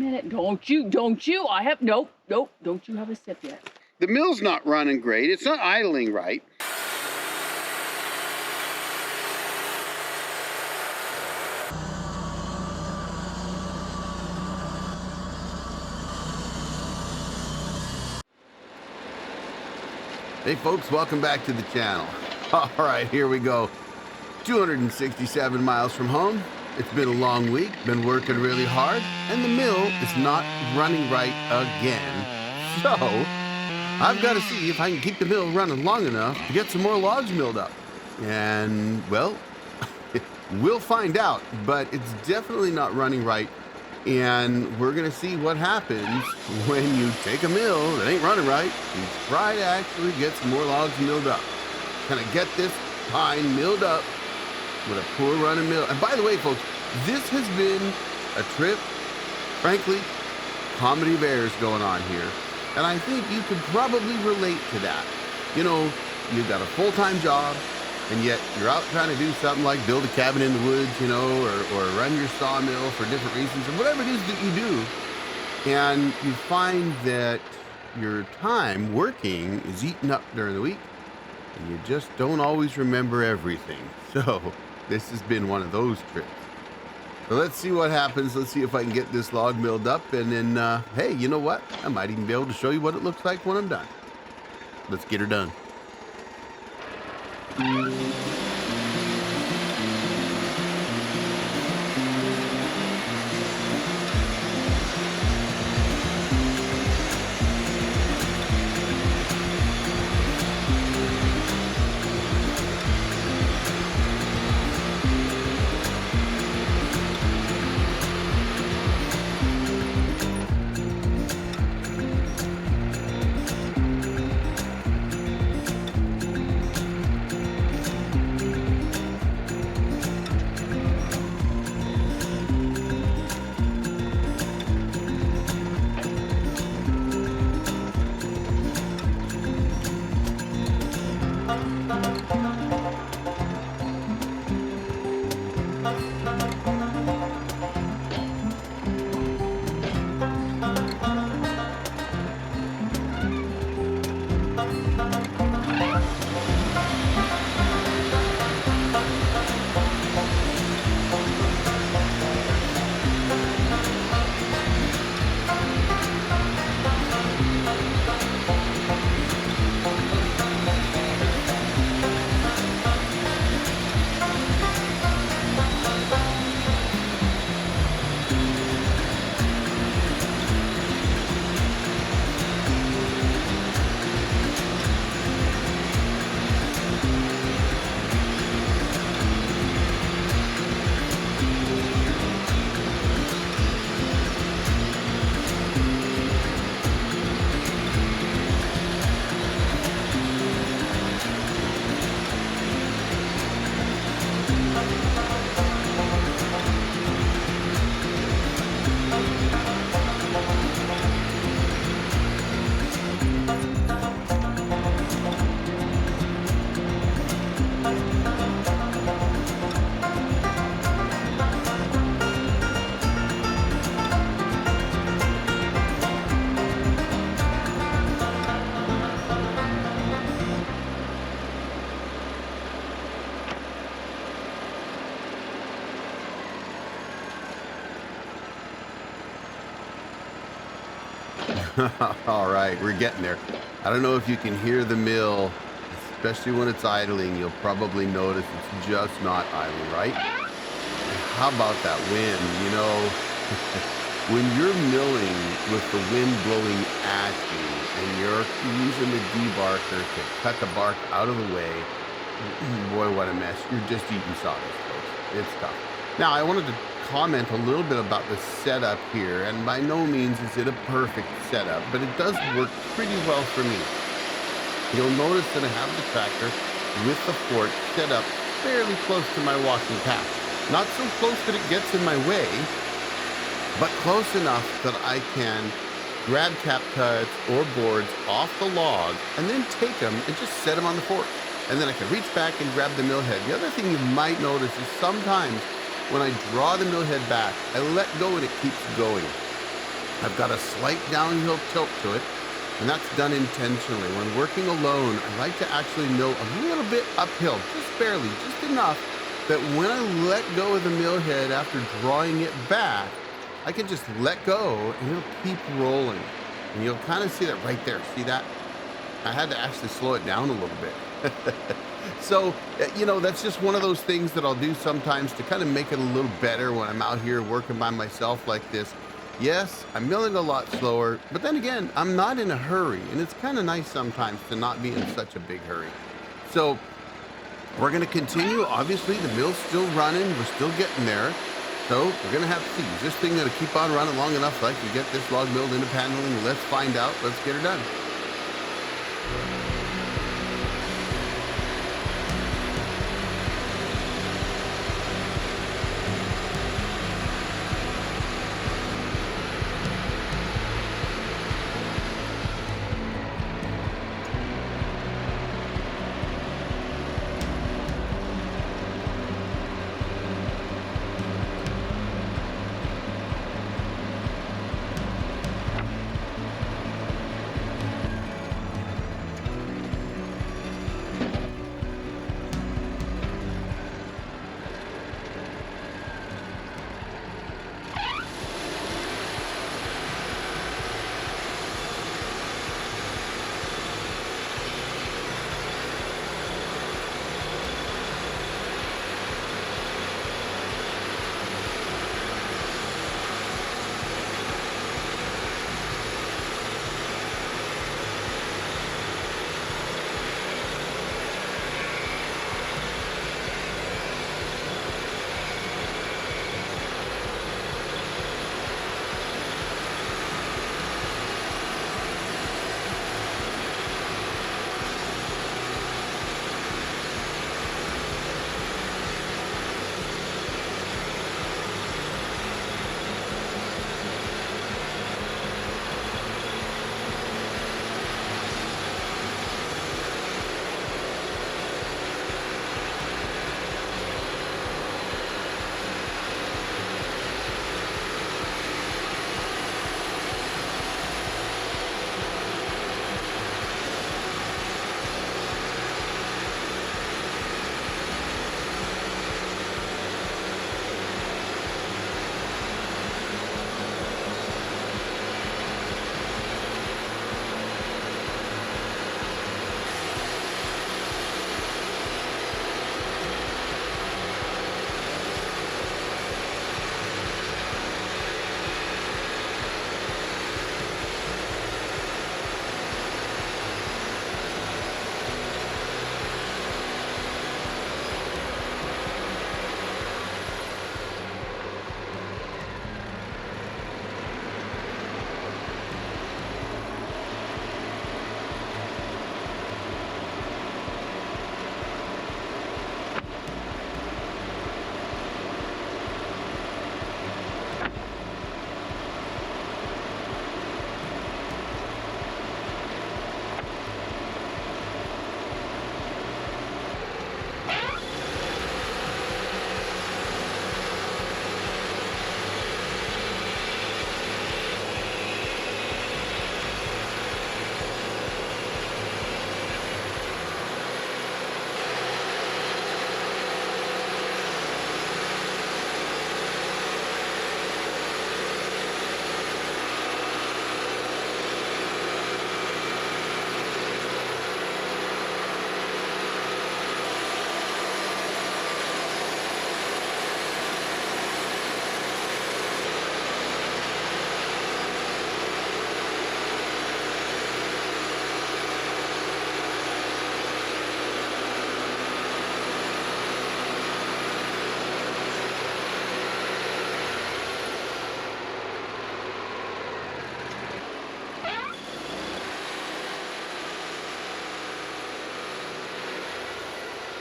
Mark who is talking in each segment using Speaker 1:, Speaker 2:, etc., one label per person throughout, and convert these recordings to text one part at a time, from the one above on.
Speaker 1: minute. Don't you. I have, nope. Don't you have a sip yet.
Speaker 2: The mill's not running great. It's not idling right.
Speaker 3: Hey folks, welcome back to the channel. All right, here we go. 267 miles from home. It's been a long week, been working really hard, and the mill is not running right again. So, I've got to see if I can keep the mill running long enough to get some more logs milled up. And, well, we'll find out, but it's definitely not running right. And we're gonna see what happens when you take a mill that ain't running right and try to actually get some more logs milled up. Can I get this pine milled up with a poor running mill? And by the way, folks, this has been a trip, frankly, comedy of errors going on here. And I think you could probably relate to that. You know, you've got a full-time job, and yet you're out trying to do something like build a cabin in the woods, you know, or run your sawmill for different reasons, or whatever it is that you do. And you find that your time working is eaten up during the week, and you just don't always remember everything. So this has been one of those trips. So let's see what happens. Let's see if I can get this log milled up, and then, hey, you know what? I might even be able to show you what it looks like when I'm done. Let's get her done. All right, we're getting there. I don't know if you can hear the mill, especially when it's idling. You'll probably notice it's just not idling, right? How about that wind? You know, when you're milling with the wind blowing at you and you're using the debarker to cut the bark out of the way, boy, what a mess. You're just eating sawdust, folks. It's tough. Now, I wanted to comment a little bit about the setup here, and by no means is it a perfect setup, but it does work pretty well for me. You'll notice that I have the tractor with the fork set up fairly close to my walking path. Not so close that it gets in my way, but close enough that I can grab cap cuts or boards off the log and then take them and just set them on the fork. And then I can reach back and grab the mill head. The other thing you might notice is sometimes when I draw the mill head back, I let go and it keeps going. I've got a slight downhill tilt to it, and that's done intentionally. When working alone, I like to actually mill a little bit uphill, just barely, just enough that when I let go of the mill head after drawing it back, I can just let go and it'll keep rolling. And you'll kind of see that right there. See that? I had to actually slow it down a little bit. So, that's just one of those things that I'll do sometimes to kind of make it a little better when I'm out here working by myself like this. Yes, I'm milling a lot slower, but then again, I'm not in a hurry, and it's kind of nice sometimes to not be in such a big hurry. So, we're going to continue. Obviously, the mill's still running. We're still getting there. So, we're going to have to see. Is this thing going to keep on running long enough so I can get this log milled into paneling? Let's find out. Let's get her done.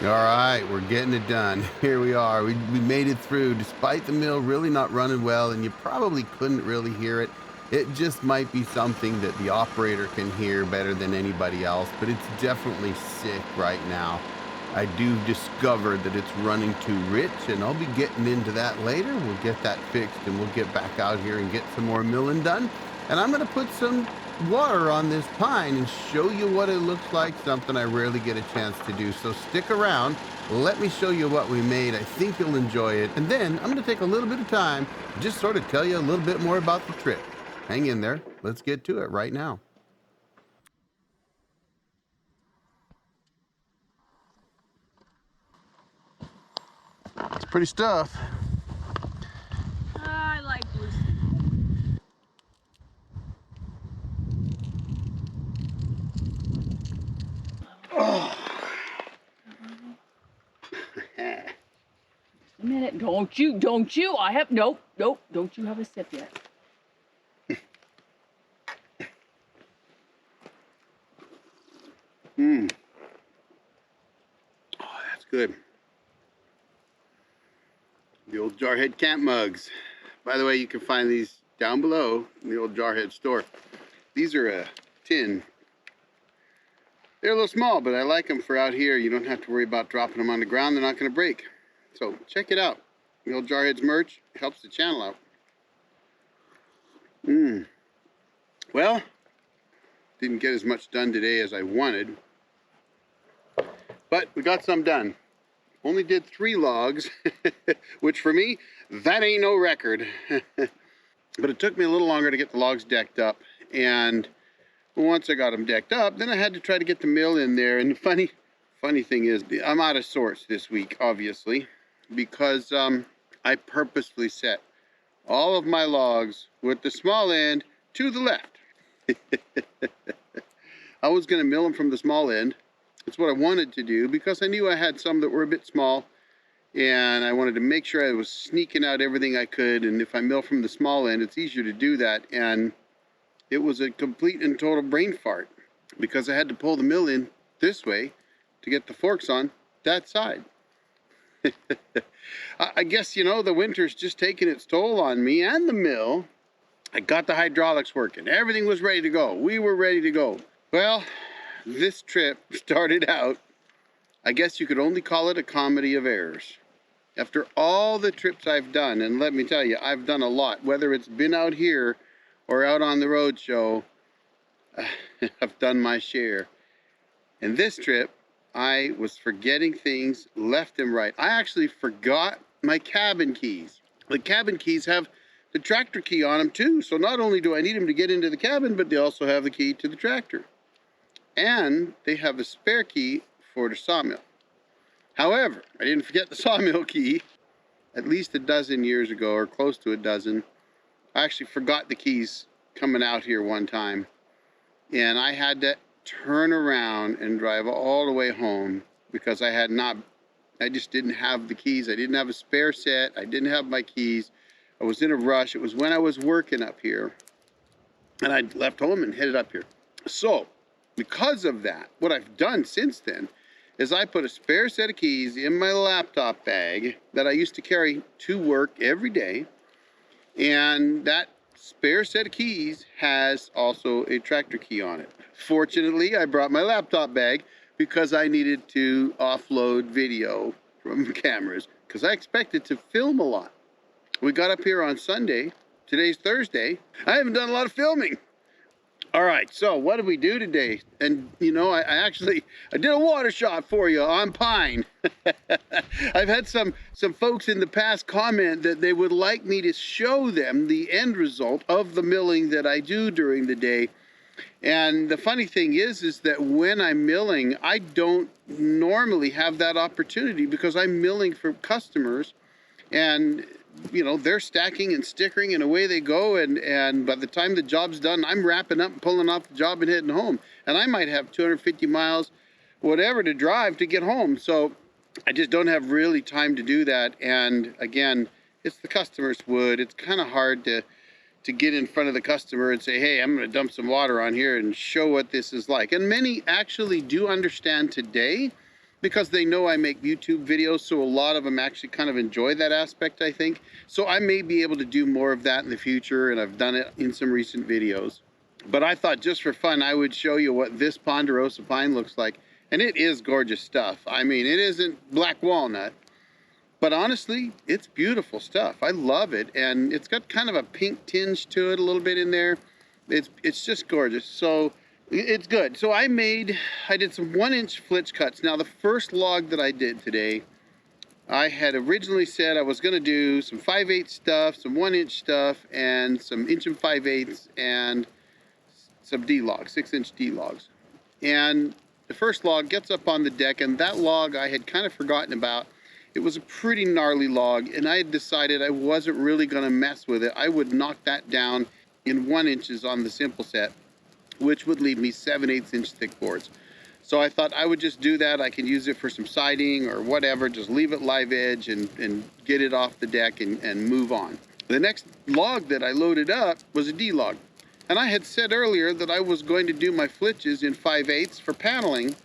Speaker 3: All right, we're getting it done. Here we are. We made it through despite the mill really not running well, and you probably couldn't really hear it. It just might be something that the operator can hear better than anybody else, but it's definitely sick right now. I do discover that it's running too rich, and I'll be getting into that later. We'll get that fixed, and we'll get back out here and get some more milling done. And I'm gonna put some water on this pine and show you what it looks like, something I rarely get a chance to do. So stick around, let me show you what we made. I think you'll enjoy it. And then I'm gonna take a little bit of time to just sort of tell you a little bit more about the trip. Hang in there, let's get to it right now. It's pretty stuff.
Speaker 1: I like Lucy.
Speaker 2: Oh.
Speaker 1: Just a minute. Don't you. I have, nope. Don't you have a sip yet.
Speaker 2: Oh, that's good. The old Jarhead camp mugs. By the way, you can find these down below in the old Jarhead store. These are a tin. They're a little small, but I like them for out here. You don't have to worry about dropping them on the ground. They're not going to break. So check it out. The old Jarhead's merch helps the channel out. Well, didn't get as much done today as I wanted, but we got some done. Only did 3 logs, which for me, that ain't no record. But it took me a little longer to get the logs decked up. And once I got them decked up, then I had to try to get the mill in there. And the funny thing is, I'm out of sorts this week, obviously, because I purposefully set all of my logs with the small end to the left. I was going to mill them from the small end. That's what I wanted to do because I knew I had some that were a bit small, and I wanted to make sure I was sneaking out everything I could. And if I mill from the small end, it's easier to do that. And it was a complete and total brain fart because I had to pull the mill in this way to get the forks on that side. I guess, you know, the winter's just taking its toll on me and the mill. I got the hydraulics working. Everything was ready to go. We were ready to go. Well, this trip started out, I guess you could only call it a comedy of errors. After all the trips I've done, and let me tell you, I've done a lot, whether it's been out here or out on the road show, I've done my share. And this trip, I was forgetting things left and right. I actually forgot my cabin keys. The cabin keys have the tractor key on them too. So not only do I need them to get into the cabin, but they also have the key to the tractor. And they have a spare key for the sawmill. However, I didn't forget the sawmill key. At least a dozen years ago, or close to a dozen, I actually forgot the keys coming out here one time. And I had to turn around and drive all the way home because I just didn't have the keys. I didn't have a spare set. I didn't have my keys. I was in a rush. It was when I was working up here. And I left home and headed up here. So, because of that, what I've done since then is I put a spare set of keys in my laptop bag that I used to carry to work every day. And that spare set of keys has also a tractor key on it. Fortunately, I brought my laptop bag because I needed to offload video from cameras because I expected to film a lot. We got up here on Sunday. Today's Thursday. I haven't done a lot of filming. All right, so what did we do today? And you know, I did a water shot for you on pine. I've had some folks in the past comment that they would like me to show them the end result of the milling that I do during the day. And the funny thing is that when I'm milling, I don't normally have that opportunity because I'm milling for customers, and you know, they're stacking and stickering and away they go, and by the time the job's done, I'm wrapping up and pulling off the job and heading home, and I might have 250 miles whatever to drive to get home. So I just don't have really time to do that. And again, it's the customer's wood. It's kind of hard to get in front of the customer and say, hey, I'm going to dump some water on here and show what this is like. And many actually do understand today because they know I make YouTube videos, so a lot of them actually kind of enjoy that aspect, I think. So I may be able to do more of that in the future, and I've done it in some recent videos. But I thought just for fun, I would show you what this Ponderosa Pine looks like. And it is gorgeous stuff. I mean, it isn't black walnut, but honestly, it's beautiful stuff. I love it, and it's got kind of a pink tinge to it a little bit in there. It's just gorgeous. So it's good. So I did some 1-inch flitch cuts. Now the first log that I did today, I had originally said I was going to do some 5/8 stuff, some 1-inch stuff, and some 1 5/8 and some D logs, 6-inch D logs. And the first log gets up on the deck, and that log I had kind of forgotten about. It was a pretty gnarly log, and I had decided I wasn't really going to mess with it. I would knock that down in 1 inches on the simple set, which would leave me 7/8 inch thick boards. So I thought I would just do that. I can use it for some siding or whatever, just leave it live edge and get it off the deck and move on. The next log that I loaded up was a D log. And I had said earlier that I was going to do my flitches in 5/8 for paneling.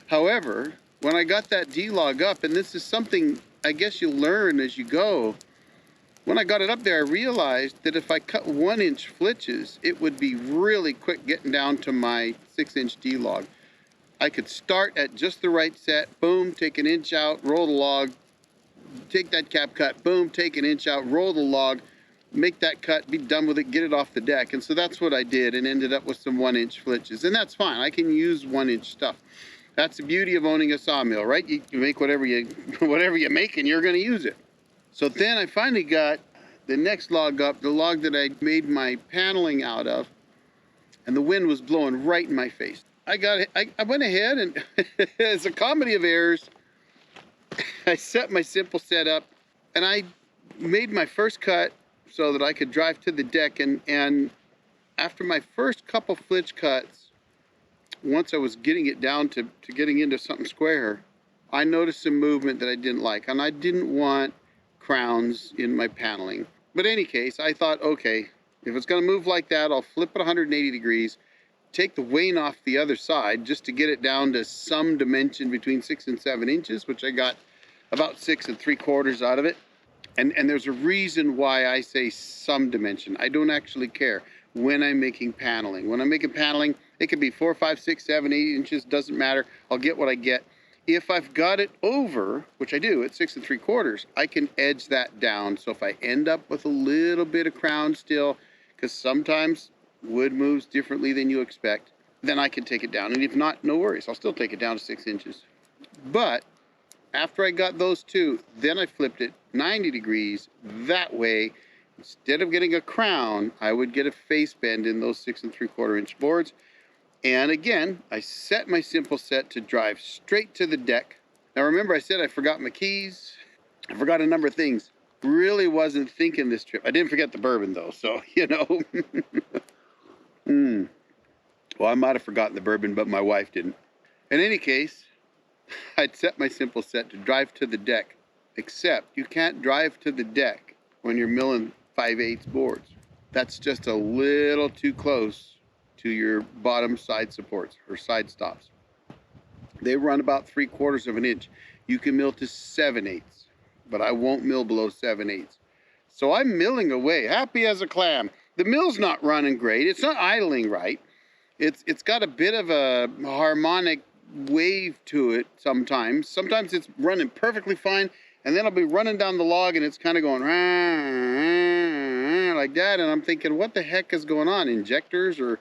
Speaker 2: However, when I got that D log up, and this is something I guess you learn as you go, when I got it up there, I realized that if I cut 1-inch flitches, it would be really quick getting down to my 6-inch D log. I could start at just the right set, boom, take 1 inch out, roll the log, take that cap cut, boom, take 1 inch out, roll the log, make that cut, be done with it, get it off the deck. And so that's what I did, and ended up with some 1-inch flitches. And that's fine. I can use 1-inch stuff. That's the beauty of owning a sawmill, right? You make whatever you make, and you're going to use it. So then I finally got the next log up, the log that I made my paneling out of, and the wind was blowing right in my face. I went ahead, and it's a comedy of errors. I set my simple setup, and I made my first cut so that I could drive to the deck, and after my first couple flitch cuts, once I was getting it down to getting into something square, I noticed some movement that I didn't like, and I didn't want crowns in my paneling. But in any case, I thought, okay, if it's going to move like that, I'll flip it 180 degrees, take the wane off the other side just to get it down to some dimension between 6 and 7 inches, which I got about 6 3/4 out of it. And there's a reason why I say some dimension. I don't actually care when I'm making paneling. When I'm making paneling, it could be 4, 5, 6, 7, 8 inches, doesn't matter. I'll get what I get. If I've got it over, which I do at 6 3/4, I can edge that down. So if I end up with a little bit of crown still, because sometimes wood moves differently than you expect, then I can take it down. And if not, no worries. I'll still take it down to 6 inches. But after I got those two, then I flipped it 90 degrees. That way, instead of getting a crown, I would get a face bend in those 6 3/4 inch boards. And again, I set my simple set to drive straight to the deck. Now remember, I said I forgot my keys. I forgot a number of things. Really wasn't thinking this trip. I didn't forget the bourbon though, so you know. Well, I might have forgotten the bourbon, but my wife didn't. In any case, I'd set my simple set to drive to the deck, except you can't drive to the deck when you're milling 5/8 boards. That's just a little too close to your bottom side supports or side stops. They run about 3/4 of an inch. You can mill to 7/8, but I won't mill below 7/8. So I'm milling away, happy as a clam. The mill's not running great. It's not idling right. It's got a bit of a harmonic wave to it sometimes. Sometimes it's running perfectly fine, and then I'll be running down the log and it's kind of going like that, and I'm thinking, what the heck is going on? Injectors or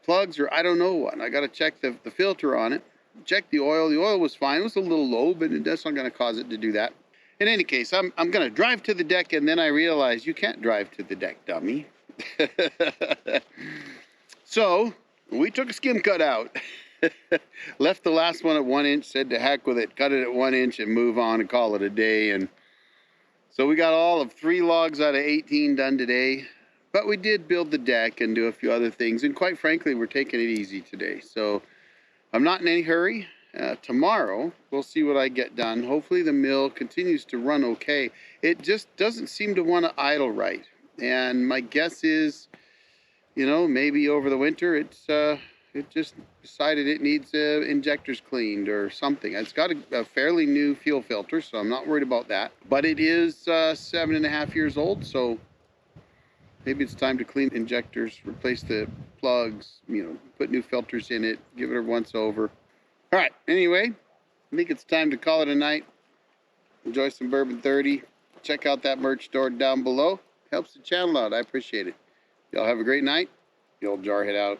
Speaker 2: plugs or I don't know what. I got to check the filter on it. Check the oil. The oil was fine. It was a little low, but that's not going to cause it to do that. In any case, I'm going to drive to the deck, and then I realized you can't drive to the deck, dummy. So we took a skim cut out. Left the last one at 1 inch, said to heck with it, cut it at 1 inch and move on and call it a day. And so we got all of 3 logs out of 18 done today. But we did build the deck and do a few other things. And quite frankly, we're taking it easy today. So I'm not in any hurry. Tomorrow, we'll see what I get done. Hopefully the mill continues to run okay. It just doesn't seem to want to idle right. And my guess is, you know, maybe over the winter, it just decided it needs injectors cleaned or something. It's got a fairly new fuel filter, so I'm not worried about that. But it is 7.5 years old, so maybe it's time to clean injectors, replace the plugs, you know, put new filters in it, give it a once over. All right, anyway, I think it's time to call it a night. Enjoy some Bourbon 30. Check out that merch store down below. Helps the channel out. I appreciate it. Y'all have a great night. The old jarhead out.